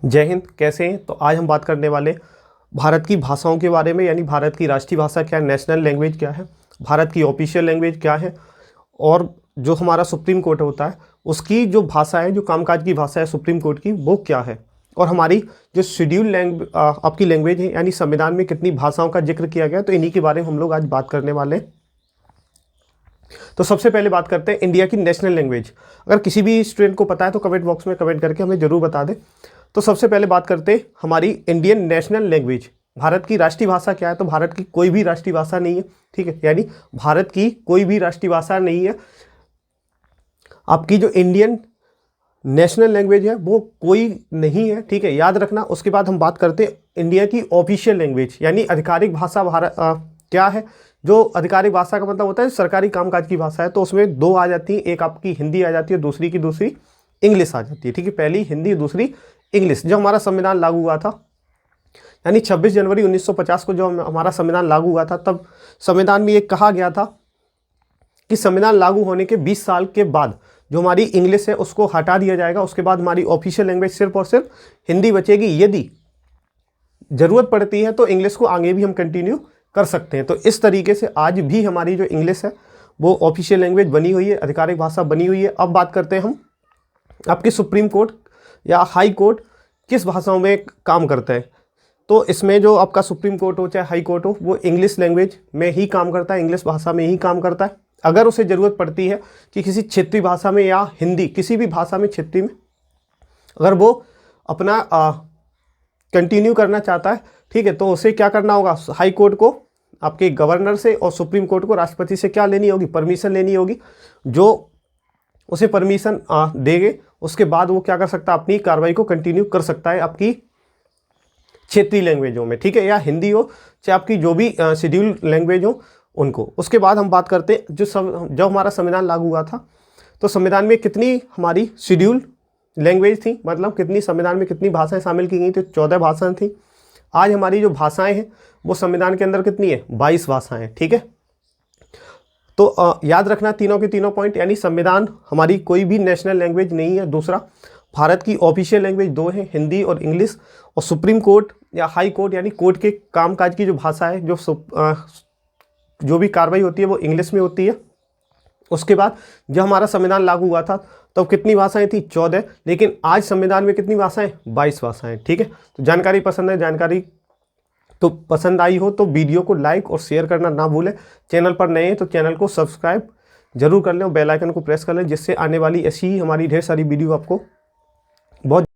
जय हिंद। कैसे हैं? तो आज हम बात करने वाले भारत की भाषाओं के बारे में, यानी भारत की राष्ट्रीय भाषा क्या है, नेशनल लैंग्वेज क्या है, भारत की ऑफिशियल लैंग्वेज क्या है, और जो हमारा सुप्रीम कोर्ट होता है उसकी जो भाषा है, जो कामकाज की भाषा है सुप्रीम कोर्ट की, वो क्या है, और हमारी जो शेड्यूल आपकी लैंग्वेज है, यानी संविधान में कितनी भाषाओं का जिक्र किया गया है। तो इन्हीं के बारे में हम लोग आज बात करने वाले हैं। तो सबसे पहले बात करते हैं इंडिया की नेशनल लैंग्वेज। अगर किसी भी स्टूडेंट को पता है तो कमेंट बॉक्स में कमेंट करके हमें ज़रूर बता दें। तो सबसे पहले बात करते हैं हमारी इंडियन नेशनल लैंग्वेज। भारत की राष्ट्रीय भाषा क्या है? तो भारत की कोई भी राष्ट्रीय भाषा नहीं है, ठीक है, यानी भारत की कोई भी राष्ट्रीय भाषा नहीं है। आपकी जो इंडियन नेशनल लैंग्वेज है वो कोई नहीं है, ठीक है, याद रखना। उसके बाद हम बात करते हैं इंडिया की ऑफिशियल लैंग्वेज, यानी आधिकारिक भाषा भारत क्या है। जो आधिकारिक भाषा का मतलब होता है सरकारी कामकाज की भाषा है, तो उसमें दो आ जाती हैं, एक आपकी हिंदी आ जाती है, दूसरी की दूसरी इंग्लिश आ जाती है, ठीक है। पहली हिंदी, दूसरी इंग्लिश। जब हमारा संविधान लागू हुआ था, यानी 26 जनवरी 1950 को जो हमारा संविधान लागू हुआ था, तब संविधान में ये कहा गया था कि संविधान लागू होने के 20 साल के बाद जो हमारी इंग्लिश है उसको हटा दिया जाएगा। उसके बाद हमारी ऑफिशियल लैंग्वेज सिर्फ और सिर्फ हिंदी बचेगी। यदि ज़रूरत पड़ती है तो इंग्लिश को आगे भी हम कंटिन्यू कर सकते हैं। तो इस तरीके से आज भी हमारी जो इंग्लिश है वो ऑफिशियल लैंग्वेज बनी हुई है, आधिकारिक भाषा बनी हुई है। अब बात करते हैं हम आपकी सुप्रीम कोर्ट या हाई कोर्ट किस भाषाओं में काम करता है। तो इसमें जो आपका सुप्रीम कोर्ट हो चाहे हाई कोर्ट हो, वो इंग्लिश लैंग्वेज में ही काम करता है, इंग्लिश भाषा में ही काम करता है। अगर उसे ज़रूरत पड़ती है कि किसी क्षेत्रीय भाषा में या हिंदी, किसी भी भाषा में, क्षेत्रीय में, अगर वो अपना कंटिन्यू करना चाहता है, ठीक है, तो उसे क्या करना होगा? हाई कोर्ट को आपके गवर्नर से और सुप्रीम कोर्ट को राष्ट्रपति से क्या लेनी होगी? परमिशन लेनी होगी। जो उसे परमिशन देंगे उसके बाद वो क्या कर सकता है? अपनी कार्रवाई को कंटिन्यू कर सकता है आपकी क्षेत्रीय लैंग्वेजों में, ठीक है, या हिंदी हो चाहे आपकी जो भी शेड्यूल लैंग्वेज हो उनको। उसके बाद हम बात करते हैं जब हमारा संविधान लागू हुआ था तो संविधान में कितनी हमारी शेड्यूल लैंग्वेज थी, मतलब कितनी संविधान में कितनी भाषाएं शामिल की गई थी? 14 भाषाएं थी। आज हमारी जो भाषाएं हैं वो संविधान के अंदर कितनी है? 22 भाषाएं, ठीक है। तो याद रखना तीनों के तीनों पॉइंट, यानी संविधान हमारी कोई भी नेशनल लैंग्वेज नहीं है। दूसरा, भारत की ऑफिशियल लैंग्वेज दो है, हिंदी और इंग्लिश। और सुप्रीम कोर्ट या हाई कोर्ट यानी कोर्ट के कामकाज की जो भाषा है, जो भी कार्रवाई होती है वो इंग्लिश में होती है। उसके बाद जब हमारा संविधान लागू हुआ था तो कितनी भाषाएं थी? 14। लेकिन आज संविधान में कितनी भाषाएं? 22 भाषाएं, ठीक है। तो जानकारी पसंद है, जानकारी तो पसंद आई हो तो वीडियो को लाइक और शेयर करना ना भूलें। चैनल पर नए हैं तो चैनल को सब्सक्राइब जरूर कर लें और बेल आइकन को प्रेस कर लें, जिससे आने वाली ऐसी ही हमारी ढेर सारी वीडियो आपको बहुत